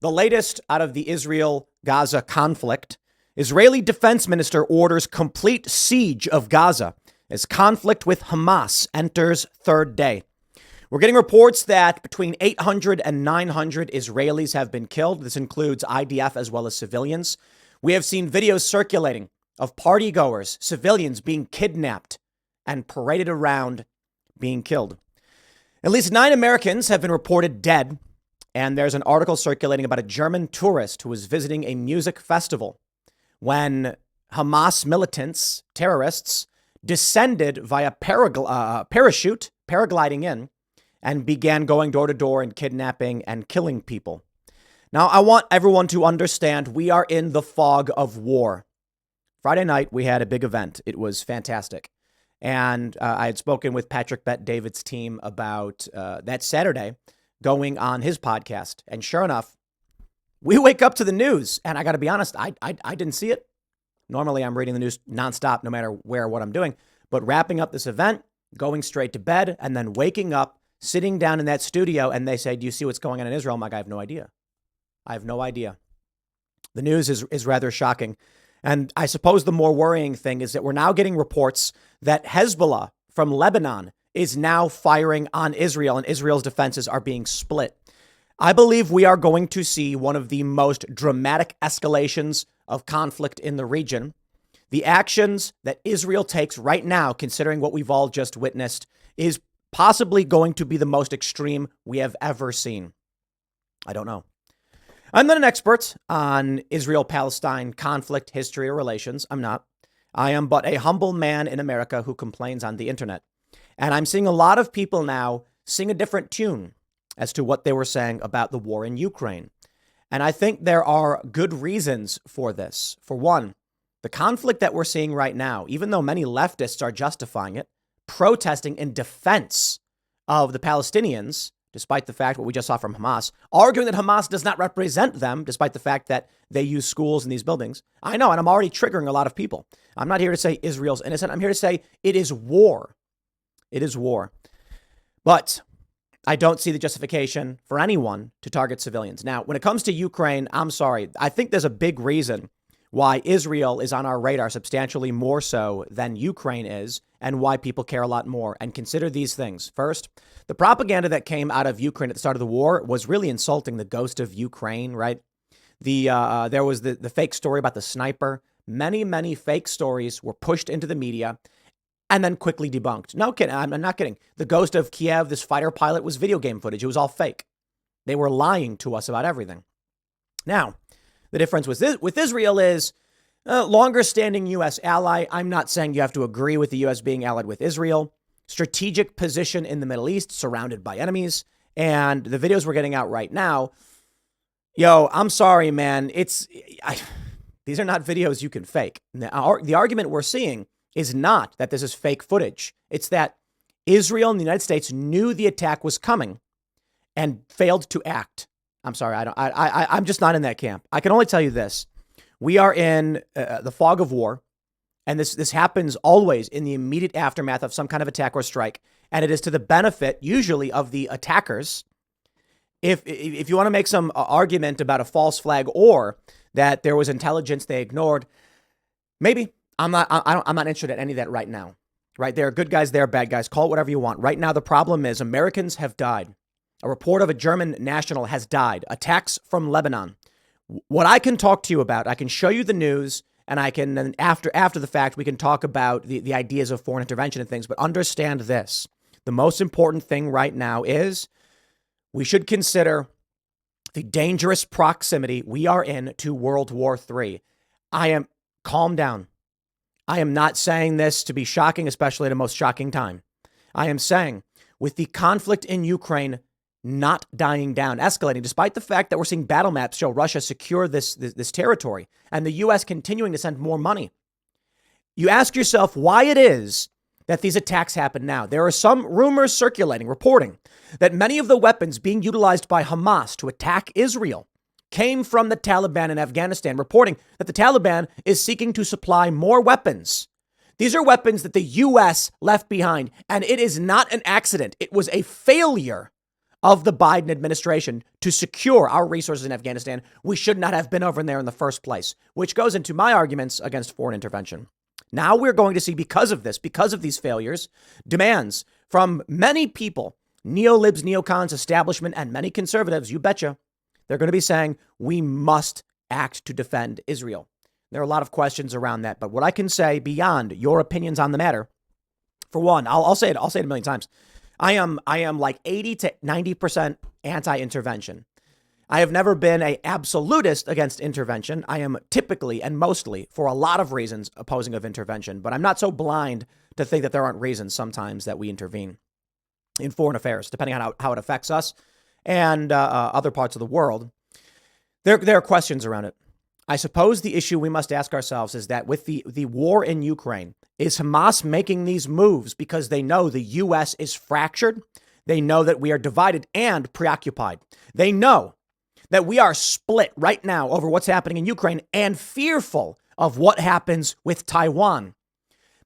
The latest out of the Israel-Gaza conflict. Israeli Defense Minister orders complete siege of Gaza as conflict with Hamas enters third day. We're getting reports that between 800 and 900 Israelis have been killed. This includes IDF as well as civilians. We have seen videos circulating of partygoers, civilians being kidnapped and paraded around being killed. At least 9 Americans have been reported dead. And there's an article circulating about a German tourist who was visiting a music festival when Hamas militants, terrorists, descended via parachute, paragliding in, and began going door to door and kidnapping and killing people. Now, I want everyone to understand we are in the fog of war. Friday night, we had a big event. It was fantastic. And I had spoken with Patrick Bet-David's team about that Saturday going on his podcast. And sure enough, we wake up to the news. And I got to be honest, I didn't see it. Normally, I'm reading the news nonstop, no matter where, what I'm doing. But wrapping up this event, going straight to bed, and then waking up, sitting down in that studio, and they say, do you see what's going on in Israel? I'm like, I have no idea. I have no idea. The news is rather shocking. And I suppose the more worrying thing is that we're now getting reports that Hezbollah from Lebanon is now firing on Israel, and Israel's defenses are being split. I believe we are going to see one of the most dramatic escalations of conflict in the region. The actions that Israel takes right now, considering what we've all just witnessed, is possibly going to be the most extreme we have ever seen. I don't know. I'm not an expert on Israel-Palestine conflict, history, or relations. I'm not. I am but a humble man in America who complains on the internet. And I'm seeing a lot of people now sing a different tune as to what they were saying about the war in Ukraine. And I think there are good reasons for this. For one, the conflict that we're seeing right now, even though many leftists are justifying it, protesting in defense of the Palestinians, despite the fact what we just saw from Hamas, arguing that Hamas does not represent them, despite the fact that they use schools in these buildings. I know, and I'm already triggering a lot of people. I'm not here to say Israel's innocent. I'm here to say it is war. It is war. But I don't see the justification for anyone to target civilians. Now, when it comes to Ukraine, I'm sorry. I think there's a big reason why Israel is on our radar substantially more so than Ukraine is, and why people care a lot more. And consider these things. First, the propaganda that came out of Ukraine at the start of the war was really insulting the ghost of Ukraine, right? There was the fake story about the sniper. Many fake stories were pushed into the media and then quickly debunked. No kidding. I'm not kidding. The ghost of Kiev, this fighter pilot, was video game footage. It was all fake. They were lying to us about everything. Now, the difference with Israel is longer standing U.S. ally. I'm not saying you have to agree with the U.S. being allied with Israel. Strategic position in the Middle East, surrounded by enemies. And the videos we're getting out right now, I'm sorry, man. These are not videos you can fake. The argument we're seeing is not that this is fake footage. It's that Israel and the United States knew the attack was coming and failed to act. I'm sorry. I'm just not in that camp. I can only tell you this. We are in the fog of war. And this happens always in the immediate aftermath of some kind of attack or strike. And it is to the benefit, usually, of the attackers. If you want to make some argument about a false flag or that there was intelligence they ignored, maybe. I'm not interested in any of that right now. Right? There are good guys, there are bad guys. Call it whatever you want. Right now, the problem is Americans have died. A report of a German national has died. Attacks from Lebanon. What I can talk to you about, I can show you the news, and I can, then after the fact, we can talk about the ideas of foreign intervention and things. But understand this. The most important thing right now is we should consider the dangerous proximity we are in to World War III. Calm down. I am not saying this to be shocking, especially at a most shocking time. I am saying with the conflict in Ukraine not dying down, escalating, despite the fact that we're seeing battle maps show Russia secure this territory and the U.S. continuing to send more money. You ask yourself why it is that these attacks happen now. There are some rumors circulating, reporting that many of the weapons being utilized by Hamas to attack Israel came from the Taliban in Afghanistan, reporting that the Taliban is seeking to supply more weapons. These are weapons that the U.S. left behind, and it is not an accident. It was a failure of the Biden administration to secure our resources in Afghanistan, we should not have been over there in the first place, which goes into my arguments against foreign intervention. Now we're going to see, because of this, because of these failures, demands from many people, neolibs, neocons, establishment, and many conservatives, you betcha, they're going to be saying we must act to defend Israel. There are a lot of questions around that, but what I can say beyond your opinions on the matter, for one, I'll say it a million times. I am like 80 to 90% anti-intervention. I have never been an absolutist against intervention. I am typically and mostly, for a lot of reasons, opposing of intervention. But I'm not so blind to think that there aren't reasons sometimes that we intervene in foreign affairs, depending on how it affects us and other parts of the world. There are questions around it. I suppose the issue we must ask ourselves is that with the war in Ukraine, is Hamas making these moves because they know the U.S. is fractured? They know that we are divided and preoccupied. They know that we are split right now over what's happening in Ukraine and fearful of what happens with Taiwan.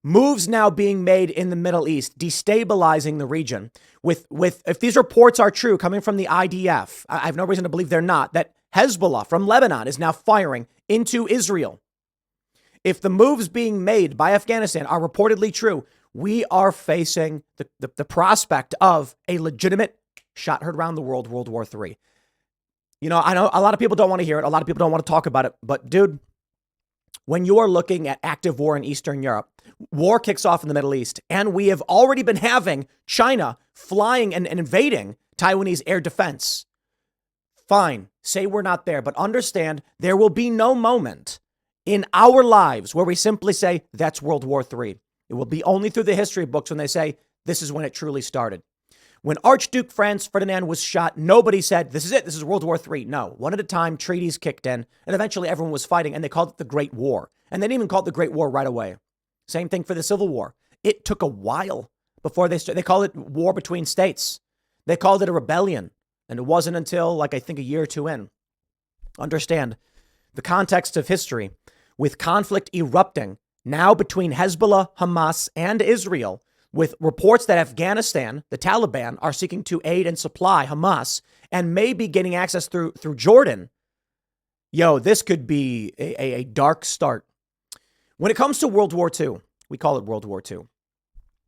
Moves now being made in the Middle East, destabilizing the region. With if these reports are true coming from the IDF, I have no reason to believe they're not, that Hezbollah from Lebanon is now firing into Israel. If the moves being made by Afghanistan are reportedly true, we are facing the prospect of a legitimate shot heard around the world, World War III. You know, I know a lot of people don't want to hear it. A lot of people don't want to talk about it. But dude, when you are looking at active war in Eastern Europe, war kicks off in the Middle East, and we have already been having China flying and invading Taiwanese air defense. Fine, say we're not there, but understand there will be no moment in our lives where we simply say that's World War III. It will be only through the history books when they say this is when it truly started. When Archduke Franz Ferdinand was shot, nobody said, this is it, this is World War III. No, one at a time, treaties kicked in, and eventually everyone was fighting, and they called it the Great War. And they didn't even call it the Great War right away. Same thing for the Civil War. It took a while before they called it war between states. They called it a rebellion, and it wasn't until, I think, a year or two in. Understand the context of history, with conflict erupting now between Hezbollah, Hamas, and Israel, with reports that Afghanistan, the Taliban, are seeking to aid and supply Hamas and may be getting access through Jordan. This could be a dark start. When it comes to World War II, we call it World War II.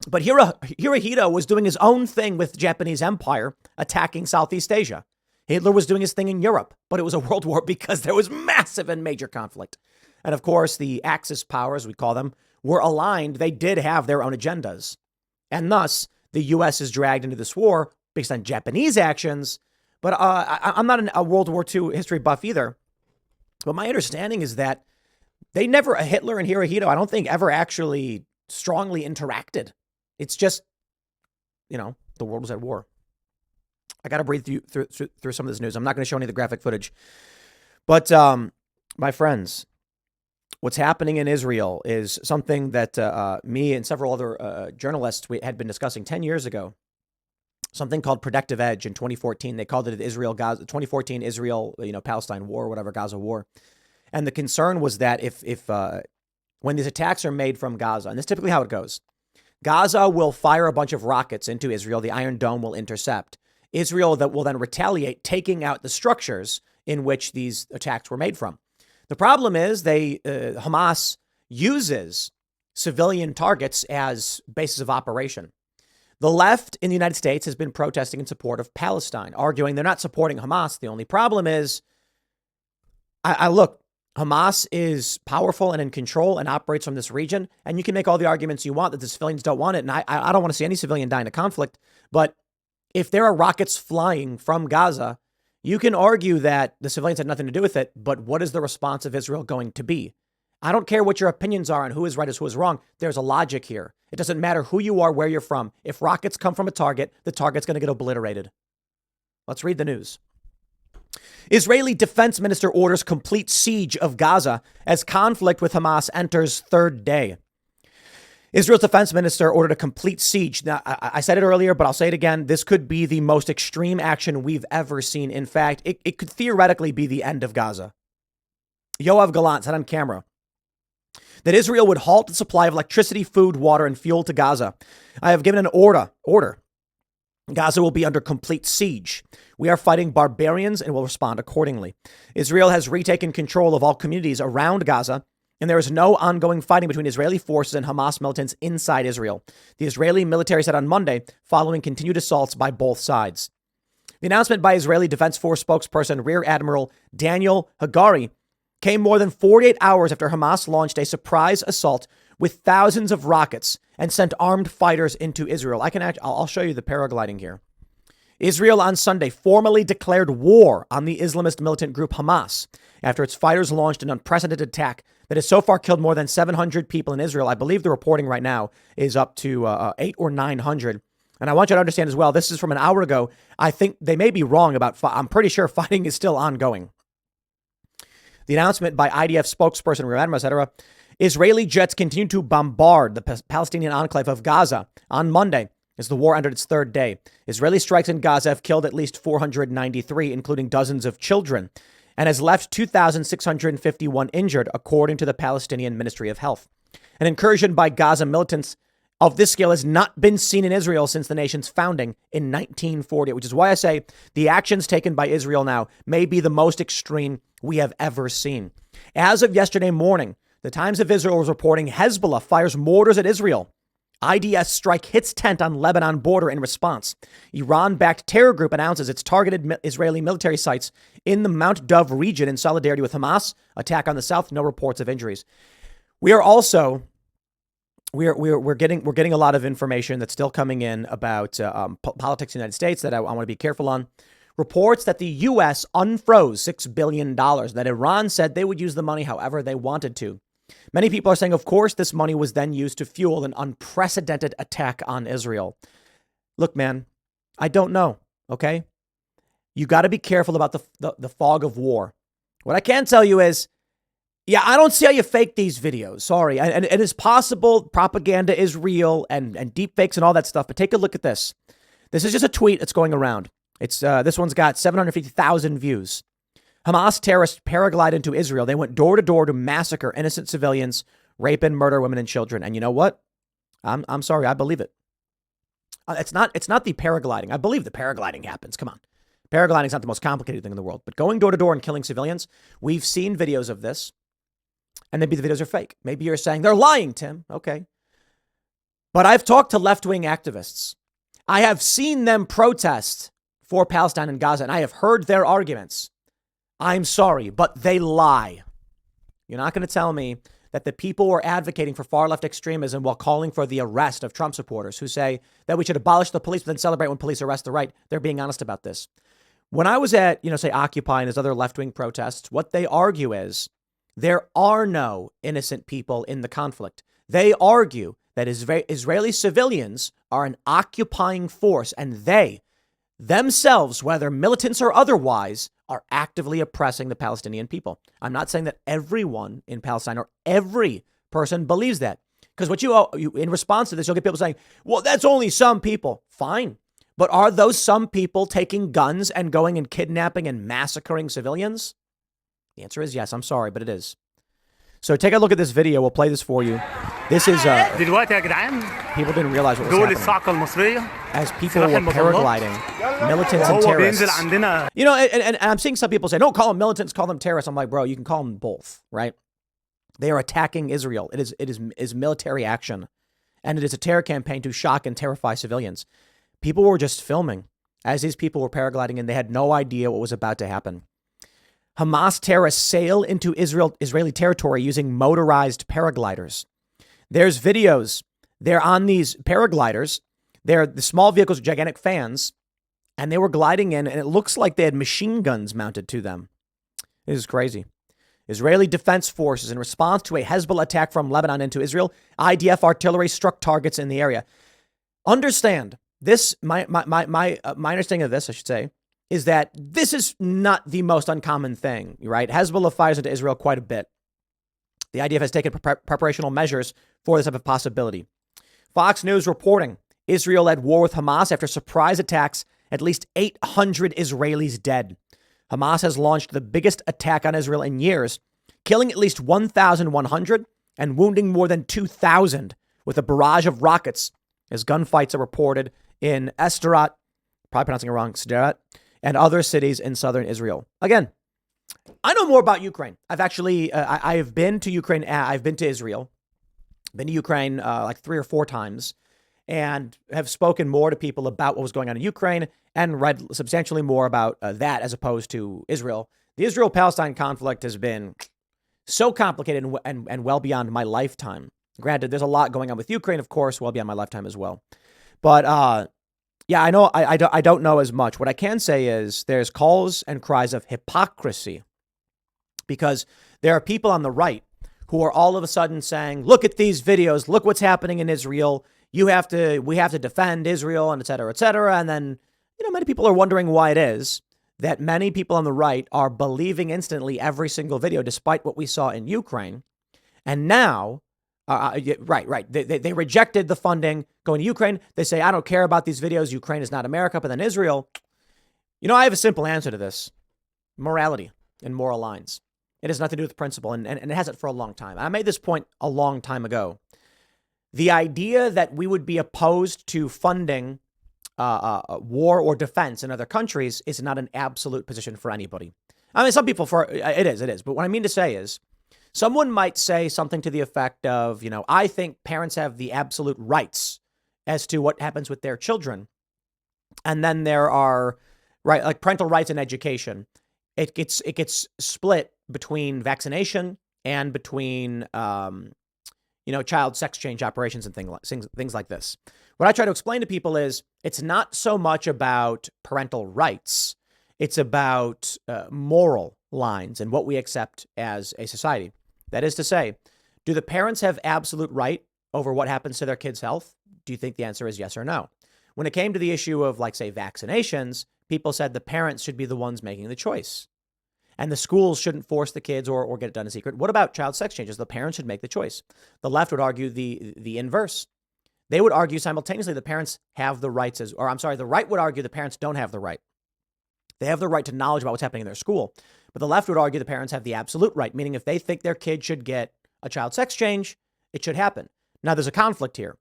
But Hirohito was doing his own thing with the Japanese Empire, attacking Southeast Asia. Hitler was doing his thing in Europe, but it was a world war because there was massive and major conflict. And of course, the Axis powers, we call them, were aligned. They did have their own agendas. And thus, the U.S. is dragged into this war based on Japanese actions. But I'm not a World War II history buff either. But my understanding is that Hitler and Hirohito, I don't think ever actually strongly interacted. It's just, the world was at war. I got to breathe through some of this news. I'm not going to show any of the graphic footage. But my friends, what's happening in Israel is something that me and several other journalists we had been discussing 10 years ago. Something called Protective Edge in 2014. They called it the 2014 Israel, Palestine war, whatever, Gaza war. And the concern was that if when these attacks are made from Gaza, and this is typically how it goes, Gaza will fire a bunch of rockets into Israel. The Iron Dome will intercept. Israel that will then retaliate, taking out the structures in which these attacks were made from. The problem is Hamas uses civilian targets as bases of operation. The left in the United States has been protesting in support of Palestine, arguing they're not supporting Hamas. The only problem is, look, Hamas is powerful and in control and operates from this region. And you can make all the arguments you want that the civilians don't want it. And I don't want to see any civilian die in a conflict. But if there are rockets flying from Gaza, you can argue that the civilians had nothing to do with it. But what is the response of Israel going to be? I don't care what your opinions are on who is right or who is wrong. There's a logic here. It doesn't matter who you are, where you're from. If rockets come from a target, the target's going to get obliterated. Let's read the news. Israeli defense minister orders complete siege of Gaza as conflict with Hamas enters third day. Israel's defense minister ordered a complete siege. Now, I said it earlier, but I'll say it again. This could be the most extreme action we've ever seen. In fact, it could theoretically be the end of Gaza. Yoav Gallant said on camera that Israel would halt the supply of electricity, food, water, and fuel to Gaza. I have given an order Gaza will be under complete siege. We are fighting barbarians and will respond accordingly. Israel has retaken control of all communities around Gaza, and there is no ongoing fighting between Israeli forces and Hamas militants inside Israel. The Israeli military said on Monday, following continued assaults by both sides. The announcement by Israeli Defense Force spokesperson Rear Admiral Daniel Hagari came more than 48 hours after Hamas launched a surprise assault with thousands of rockets and sent armed fighters into Israel. I'll show you the paragliding here. Israel on Sunday formally declared war on the Islamist militant group Hamas after its fighters launched an unprecedented attack that has so far killed more than 700 people in Israel. I believe the reporting right now is up to 800 or 900. And I want you to understand as well, this is from an hour ago. I think they may be wrong about, I'm pretty sure fighting is still ongoing. The announcement by IDF spokesperson Rear Admiral, etc. Israeli jets continued to bombard the Palestinian enclave of Gaza on Monday as the war entered its third day. Israeli strikes in Gaza have killed at least 493, including dozens of children, and has left 2,651 injured, according to the Palestinian Ministry of Health. An incursion by Gaza militants of this scale has not been seen in Israel since the nation's founding in 1940, which is why I say the actions taken by Israel now may be the most extreme we have ever seen. As of yesterday morning, the Times of Israel was reporting Hezbollah fires mortars at Israel. IDF strike hits tent on Lebanon border in response. Iran-backed terror group announces its targeted Israeli military sites in the Mount Dov region in solidarity with Hamas. Attack on the south. No reports of injuries. We are also we're getting a lot of information that's still coming in about politics in the United States that I want to be careful on. Reports that the U.S. unfroze $6 billion, that Iran said they would use the money however they wanted to. Many people are saying, of course, this money was then used to fuel an unprecedented attack on Israel. Look, man, I don't know. OK, you got to be careful about the fog of war. What I can tell you is, yeah, I don't see how you fake these videos. Sorry. And it is possible propaganda is real and deep fakes and all that stuff. But take a look at this. This is just a tweet that's going around. It's this one's got 750,000 views. Hamas terrorists paraglide into Israel. They went door to door to massacre innocent civilians, rape and murder women and children. And you know what? I'm sorry. I believe it. It's not the paragliding. I believe the paragliding happens. Come on. Paragliding is not the most complicated thing in the world. But going door to door and killing civilians, we've seen videos of this. And maybe the videos are fake. Maybe you're saying they're lying, Tim. Okay. But I've talked to left-wing activists. I have seen them protest for Palestine and Gaza, and I have heard their arguments. I'm sorry, but they lie. You're not going to tell me that the people who are advocating for far-left extremism while calling for the arrest of Trump supporters who say that we should abolish the police but then celebrate when police arrest the right, they're being honest about this. When I was at, say Occupy and there's other left-wing protests, what they argue is there are no innocent people in the conflict. They argue that Israeli civilians are an occupying force and they themselves, whether militants or otherwise, are actively oppressing the Palestinian people. I'm not saying that everyone in Palestine or every person believes that. Because what you in response to this, you'll get people saying, well, that's only some people. Fine. But are those some people taking guns and going and kidnapping and massacring civilians? The answer is yes. I'm sorry, but it is. So take a look at this video. We'll play this for you. This is people didn't realize what was happening. As people were paragliding, militants and terrorists. And I'm seeing some people say, don't call them militants, call them terrorists. I'm like, bro, you can call them both, right? They are attacking Israel. It is military action. And it is a terror campaign to shock and terrify civilians. People were just filming as these people were paragliding and they had no idea what was about to happen. Hamas terrorists sail into Israeli territory using motorized paragliders. There's videos. They're on these paragliders. They're the small vehicles with gigantic fans, and they were gliding in, and it looks like they had machine guns mounted to them. This is crazy. Israeli Defense Forces, in response to a Hezbollah attack from Lebanon into Israel, IDF artillery struck targets in the area. Understand this. My understanding of this, I should say, is that this is not the most uncommon thing, right? Hezbollah fires into Israel quite a bit. The IDF has taken preparational measures for this type of possibility. Fox News reporting Israel at war with Hamas after surprise attacks, at least 800 Israelis dead. Hamas has launched the biggest attack on Israel in years, killing at least 1,100 and wounding more than 2,000 with a barrage of rockets as gunfights are reported in Esterat probably pronouncing it wrong, Sderot, and other cities in southern Israel. Again, I know more about Ukraine. I've actually, I have been to Ukraine. I've been to Israel, been to Ukraine like 3 or 4 times, and have spoken more to people about what was going on in Ukraine and read substantially more about that as opposed to Israel. The Israel-Palestine conflict has been so complicated and well beyond my lifetime. Granted, there's a lot going on with Ukraine, of course, well beyond my lifetime as well. But yeah, I know I don't know as much. What I can say is there's calls and cries of hypocrisy because there are people on the right who are all of a sudden saying, look at these videos, look what's happening in Israel. We have to defend Israel and et cetera, et cetera. And then, many people are wondering why it is that many people on the right are believing instantly every single video, despite what we saw in Ukraine. And now, right. They rejected the funding going to Ukraine. They say, I don't care about these videos. Ukraine is not America. But then Israel, I have a simple answer to this. Morality and moral lines. It has nothing to do with principle, and it hasn't for a long time. I made this point a long time ago. The idea that we would be opposed to funding war or defense in other countries is not an absolute position for anybody. I mean, some people it is. But what I mean to say is someone might say something to the effect of, I think parents have the absolute rights as to what happens with their children. And then there are, right, like parental rights and education. It gets split between vaccination and between, child sex change operations and things like this. What I try to explain to people is it's not so much about parental rights. It's about moral lines and what we accept as a society. That is to say, do the parents have absolute right over what happens to their kids' health? Do you think the answer is yes or no? When it came to the issue of, like, say, vaccinations, people said the parents should be the ones making the choice. And the schools shouldn't force the kids or get it done in secret. What about child sex changes? The parents should make the choice. The left would argue the inverse. They would argue simultaneously the parents have the rights the right would argue the parents don't have the right. They have the right to knowledge about what's happening in their school. But the left would argue the parents have the absolute right, meaning if they think their kid should get a child sex change, it should happen. Now, there's a conflict here.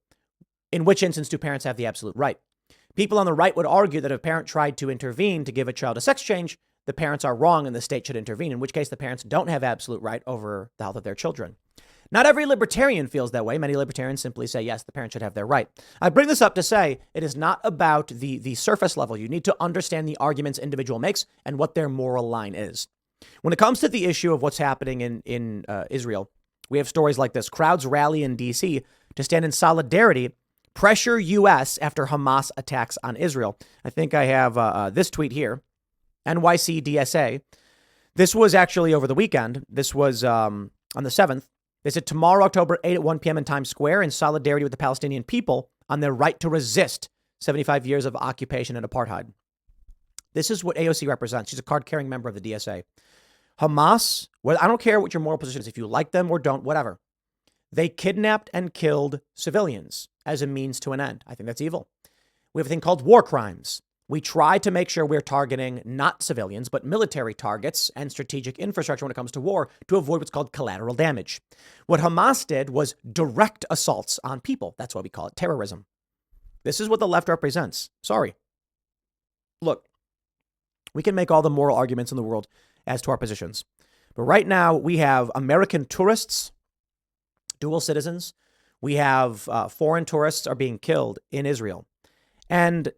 In which instance do parents have the absolute right? People on the right would argue that if a parent tried to intervene to give a child a sex change, the parents are wrong and the state should intervene, in which case the parents don't have absolute right over the health of their children. Not every libertarian feels that way. Many libertarians simply say, yes, the parents should have their right. I bring this up to say it is not about the surface level. You need to understand the arguments individual makes and what their moral line is. When it comes to the issue of what's happening in Israel, we have stories like this. Crowds rally in D.C. to stand in solidarity, pressure U.S. after Hamas attacks on Israel. I think I have this tweet here. NYC DSA. This was actually over the weekend. This was on the 7th. They said tomorrow, October 8 at 1 p.m. in Times Square in solidarity with the Palestinian people on their right to resist 75 years of occupation and apartheid. This is what AOC represents. She's a card-carrying member of the DSA. Hamas, well, I don't care what your moral position is, if you like them or don't, whatever. They kidnapped and killed civilians as a means to an end. I think that's evil. We have a thing called war crimes. We try to make sure we're targeting not civilians, but military targets and strategic infrastructure when it comes to war to avoid what's called collateral damage. What Hamas did was direct assaults on people. That's why we call it terrorism. This is what the left represents. Sorry. Look, we can make all the moral arguments in the world as to our positions. But right now we have American tourists, dual citizens. We have foreign tourists are being killed in Israel. And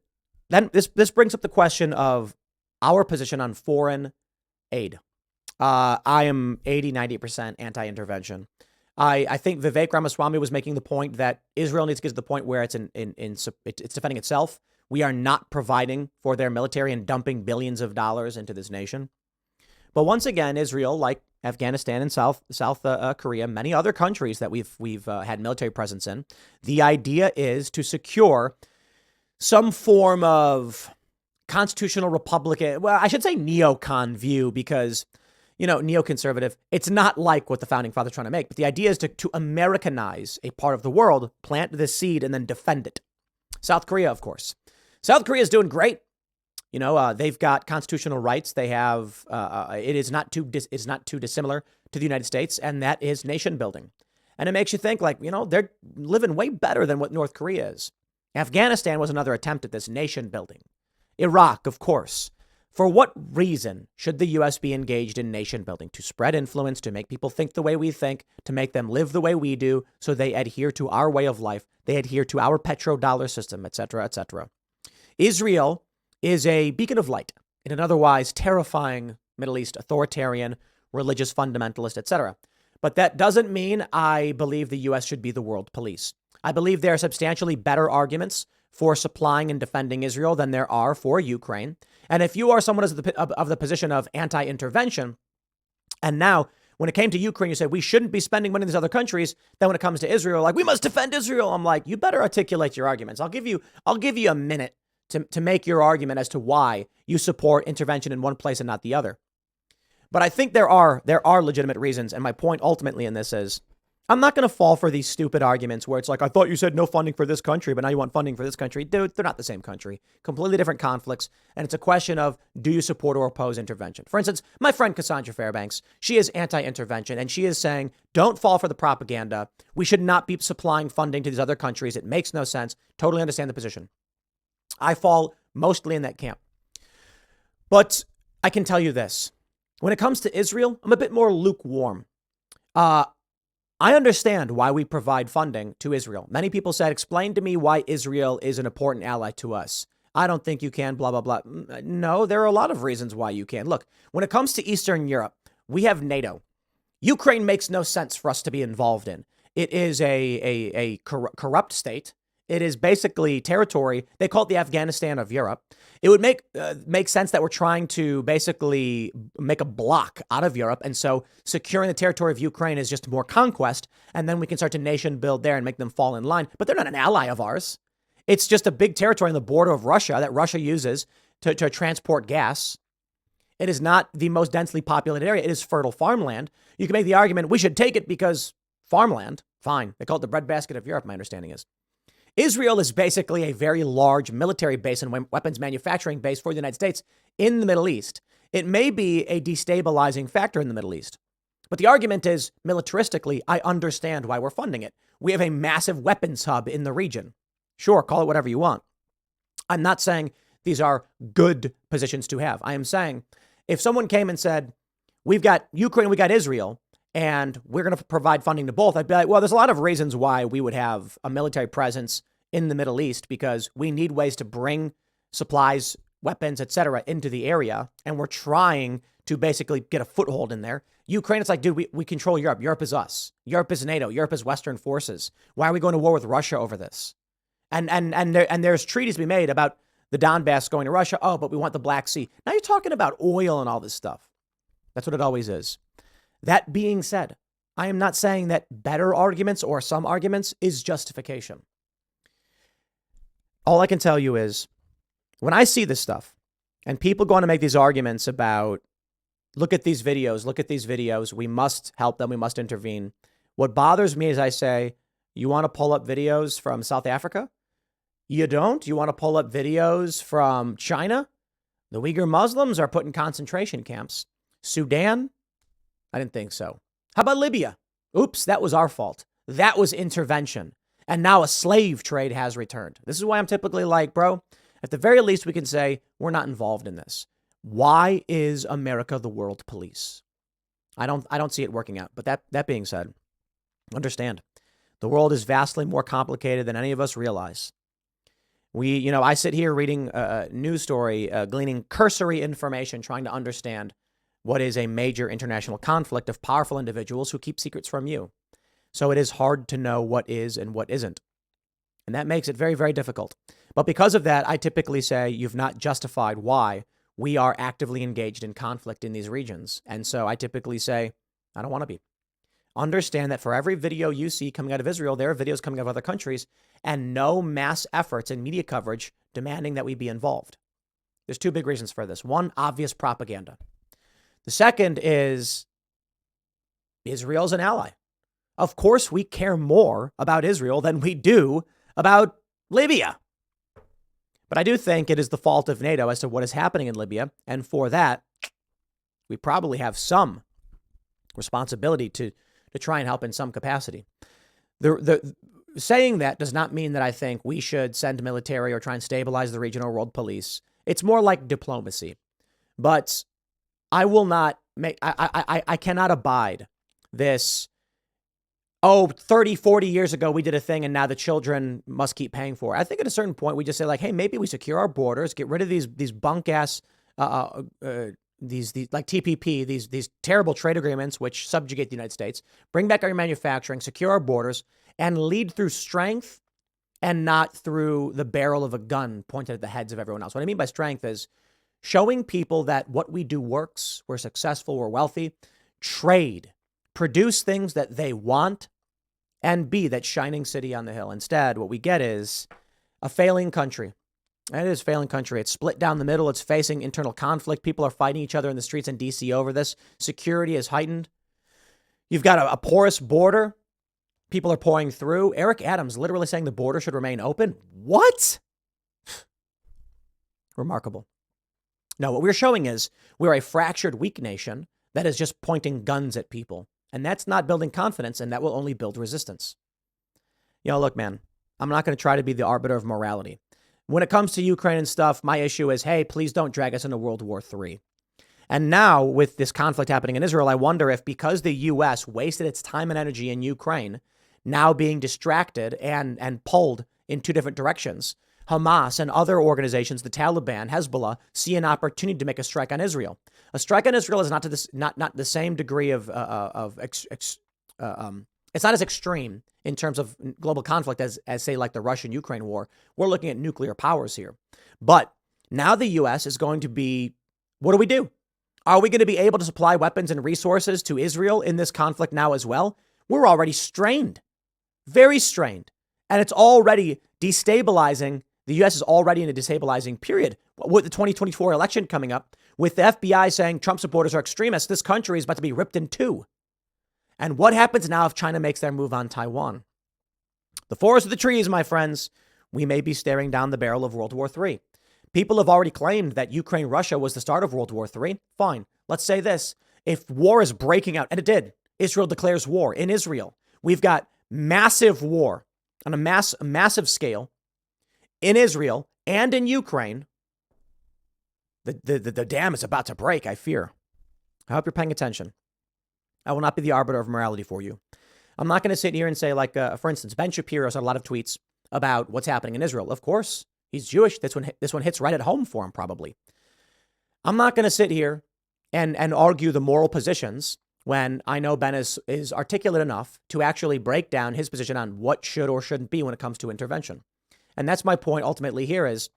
then this brings up the question of our position on foreign aid. I am 90% anti-intervention. I think Vivek Ramaswamy was making the point that Israel needs to get to the point where it's it's defending itself. We are not providing for their military and dumping billions of dollars into this nation. But once again, Israel, like Afghanistan and South Korea, many other countries that we've had military presence in, the idea is to secure some form of constitutional Republican, well, I should say neocon view because, neoconservative, it's not like what the founding fathers are trying to make. But the idea is to Americanize a part of the world, plant the seed and then defend it. South Korea, of course. South Korea is doing great. They've got constitutional rights. They have it is not too dissimilar to the United States. And that is nation building. And it makes you think they're living way better than what North Korea is. Afghanistan was another attempt at this nation building. Iraq, of course. For what reason should the U.S. be engaged in nation building? To spread influence, to make people think the way we think, to make them live the way we do, so they adhere to our way of life, they adhere to our petrodollar system, etc., etc. Israel is a beacon of light in an otherwise terrifying Middle East authoritarian, religious fundamentalist, etc. But that doesn't mean I believe the U.S. should be the world police. I believe there are substantially better arguments for supplying and defending Israel than there are for Ukraine. And if you are someone of the position of anti-intervention, and now when it came to Ukraine, you said we shouldn't be spending money in these other countries, then when it comes to Israel, like we must defend Israel, I'm like, you better articulate your arguments. I'll give you a minute to make your argument as to why you support intervention in one place and not the other. But I think there are legitimate reasons. And my point ultimately in this is I'm not going to fall for these stupid arguments where it's like, I thought you said no funding for this country, but now you want funding for this country. Dude, they're not the same country. Completely different conflicts. And it's a question of, do you support or oppose intervention? For instance, my friend Cassandra Fairbanks, she is anti-intervention, and she is saying, don't fall for the propaganda. We should not be supplying funding to these other countries. It makes no sense. Totally understand the position. I fall mostly in that camp. But I can tell you this. When it comes to Israel, I'm a bit more lukewarm. I understand why we provide funding to Israel. Many people said, explain to me why Israel is an important ally to us. I don't think you can, blah, blah, blah. No, there are a lot of reasons why you can. Look, when it comes to Eastern Europe, we have NATO. Ukraine makes no sense for us to be involved in. It is a corrupt state. It is basically territory. They call it the Afghanistan of Europe. It would make sense that we're trying to basically make a block out of Europe. And so securing the territory of Ukraine is just more conquest. And then we can start to nation build there and make them fall in line. But they're not an ally of ours. It's just a big territory on the border of Russia that Russia uses to transport gas. It is not the most densely populated area. It is fertile farmland. You can make the argument we should take it because farmland. Fine. They call it the breadbasket of Europe, my understanding is. Israel is basically a very large military base and weapons manufacturing base for the United States in the Middle East. It may be a destabilizing factor in the Middle East. But the argument is, militaristically, I understand why we're funding it. We have a massive weapons hub in the region. Sure, call it whatever you want. I'm not saying these are good positions to have. I am saying if someone came and said, we've got Ukraine, we got Israel, and we're going to provide funding to both, I'd be like, well, there's a lot of reasons why we would have a military presence in the Middle East because we need ways to bring supplies, weapons, etc. into the area. And we're trying to basically get a foothold in there. Ukraine, it's like, dude, we control Europe. Europe is us. Europe is NATO. Europe is Western forces. Why are we going to war with Russia over this? And there's treaties to be made about the Donbass going to Russia. Oh, but we want the Black Sea. Now you're talking about oil and all this stuff. That's what it always is. That being said, I am not saying that better arguments or some arguments is justification. All I can tell you is when I see this stuff and people going to make these arguments about, look at these videos, we must help them, we must intervene. What bothers me is I say, you want to pull up videos from South Africa? You don't? You want to pull up videos from China? The Uyghur Muslims are put in concentration camps. Sudan? I didn't think so. How about Libya? Oops, that was our fault. That was intervention. And now a slave trade has returned. This is why I'm typically like, bro, at the very least, we can say we're not involved in this. Why is America the world police? I don't see it working out. But that being said, understand, the world is vastly more complicated than any of us realize. I sit here reading a news story, gleaning cursory information, trying to understand what is a major international conflict of powerful individuals who keep secrets from you. So it is hard to know what is and what isn't. And that makes it very, very difficult. But because of that, I typically say you've not justified why we are actively engaged in conflict in these regions. And so I typically say, I don't want to be. Understand that for every video you see coming out of Israel, there are videos coming out of other countries and no mass efforts and media coverage demanding that we be involved. There's two big reasons for this. One, obvious propaganda. The second is Israel's an ally. Of course, we care more about Israel than we do about Libya. But I do think it is the fault of NATO as to what is happening in Libya. And for that, we probably have some responsibility to try and help in some capacity. The saying that does not mean that I think we should send military or try and stabilize the regional world police. It's more like diplomacy. But I will not make, I cannot abide this, 30, 40 years ago, we did a thing and now the children must keep paying for it. I think at a certain point, we just say like, hey, maybe we secure our borders, get rid of these bunk ass, these like TPP, these terrible trade agreements, which subjugate the United States, bring back our manufacturing, secure our borders, and lead through strength and not through the barrel of a gun pointed at the heads of everyone else. What I mean by strength is showing people that what we do works, we're successful, we're wealthy, trade, produce things that they want, and be that shining city on the hill. Instead, what we get is a failing country. It is a failing country. It's split down the middle. It's facing internal conflict. People are fighting each other in the streets in D.C. over this. Security is heightened. You've got a porous border. People are pouring through. Eric Adams literally saying the border should remain open. What? Remarkable. No, what we're showing is we're a fractured, weak nation that is just pointing guns at people. And that's not building confidence, and that will only build resistance. Look, man, I'm not going to try to be the arbiter of morality. When it comes to Ukraine and stuff, my issue is, hey, please don't drag us into World War III. And now with this conflict happening in Israel, I wonder if because the U.S. wasted its time and energy in Ukraine, now being distracted and pulled in two different directions, Hamas and other organizations, the Taliban, Hezbollah, see an opportunity to make a strike on Israel. A strike on Israel is not to this, not the same degree of it's not as extreme in terms of global conflict as say like the Russian-Ukraine war. We're looking at nuclear powers here. But now the U.S. is going to be, what do? Are we going to be able to supply weapons and resources to Israel in this conflict now as well? We're already strained, very strained, and it's already destabilizing. The U.S. is already in a destabilizing period. With the 2024 election coming up, with the FBI saying Trump supporters are extremists, this country is about to be ripped in two. And what happens now if China makes their move on Taiwan? The forest of the trees, my friends. We may be staring down the barrel of World War III. People have already claimed that Ukraine-Russia was the start of World War III. Fine. Let's say this. If war is breaking out, and it did, Israel declares war in Israel. We've got massive war on a massive scale in Israel and in Ukraine. The dam is about to break, I fear. I hope you're paying attention. I will not be the arbiter of morality for you. I'm not going to sit here and say, like, for instance, Ben Shapiro's had a lot of tweets about what's happening in Israel. Of course, he's Jewish. This one hits right at home for him, probably. I'm not going to sit here and argue the moral positions when I know Ben is articulate enough to actually break down his position on what should or shouldn't be when it comes to intervention. And that's my point ultimately here is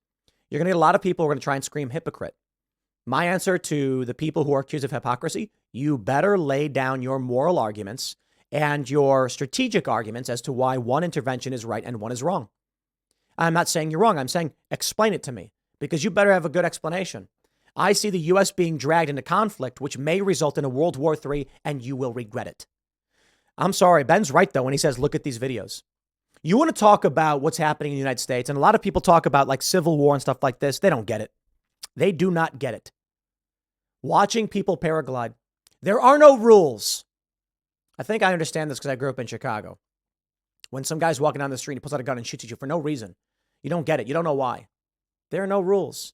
you're going to get a lot of people who are going to try and scream hypocrite. My answer to the people who are accused of hypocrisy, you better lay down your moral arguments and your strategic arguments as to why one intervention is right and one is wrong. I'm not saying you're wrong. I'm saying explain it to me because you better have a good explanation. I see the U.S. being dragged into conflict, which may result in a World War III, and you will regret it. I'm sorry. Ben's right, though, when he says, look at these videos. You want to talk about what's happening in the United States, and a lot of people talk about like civil war and stuff like this. They don't get it. They do not get it. Watching people paraglide. There are no rules. I think I understand this because I grew up in Chicago. When some guy's walking down the street, he pulls out a gun and shoots at you for no reason. You don't get it. You don't know why. There are no rules.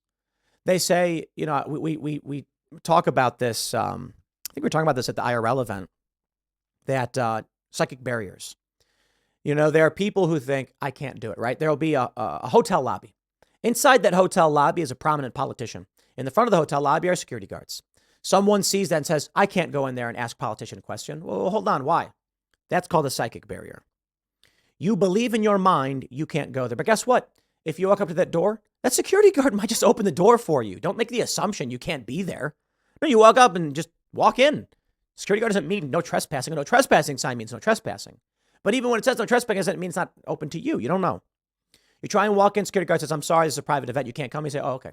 They say, we talk about this. I think we were talking about this at the IRL event, that psychic barriers. There are people who think I can't do it, right? There will be a hotel lobby. Inside that hotel lobby is a prominent politician. In the front of the hotel lobby are security guards. Someone sees that and says, I can't go in there and ask politician a question. Well, hold on. Why? That's called a psychic barrier. You believe in your mind you can't go there. But guess what? If you walk up to that door, that security guard might just open the door for you. Don't make the assumption you can't be there. No, you walk up and just walk in. Security guard doesn't mean no trespassing. A no trespassing sign means no trespassing. But even when it says no trespassing, doesn't mean it's not open to you. You don't know. You try and walk in, security guard says, I'm sorry, this is a private event. You can't come. You say, oh, okay.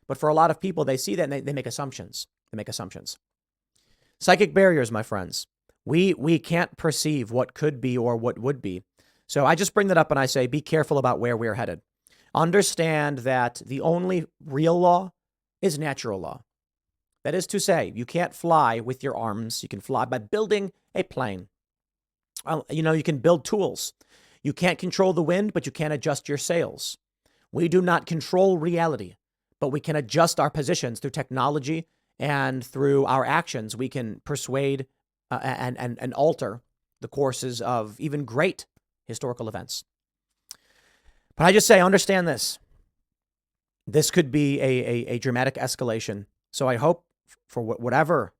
But for a lot of people, they see that and they make assumptions. Psychic barriers, my friends. We can't perceive what could be or what would be. So I just bring that up and I say, be careful about where we're headed. Understand that the only real law is natural law. That is to say, you can't fly with your arms. You can fly by building a plane. You can build tools. You can't control the wind, but you can adjust your sails. We do not control reality, but we can adjust our positions through technology and through our actions. We can persuade and alter the courses of even great historical events. But I just say, understand this. This could be a dramatic escalation. So I hope for whatever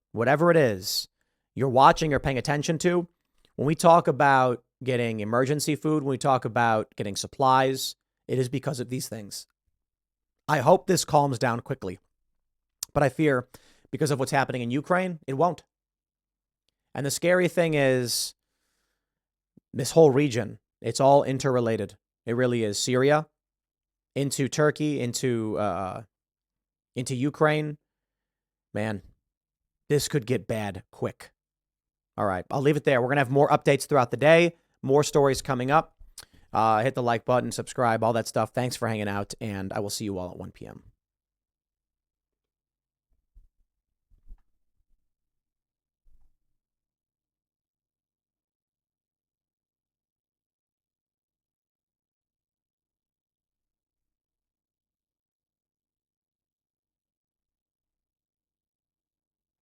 it is you're watching or paying attention to, when we talk about getting emergency food, when we talk about getting supplies, it is because of these things. I hope this calms down quickly, but I fear because of what's happening in Ukraine, it won't. And the scary thing is this whole region, it's all interrelated. It really is. Syria, into Turkey, into Ukraine. Man, this could get bad quick. All right, I'll leave it there. We're going to have more updates throughout the day, more stories coming up. Hit the like button, subscribe, all that stuff. Thanks for hanging out, and I will see you all at 1 p.m.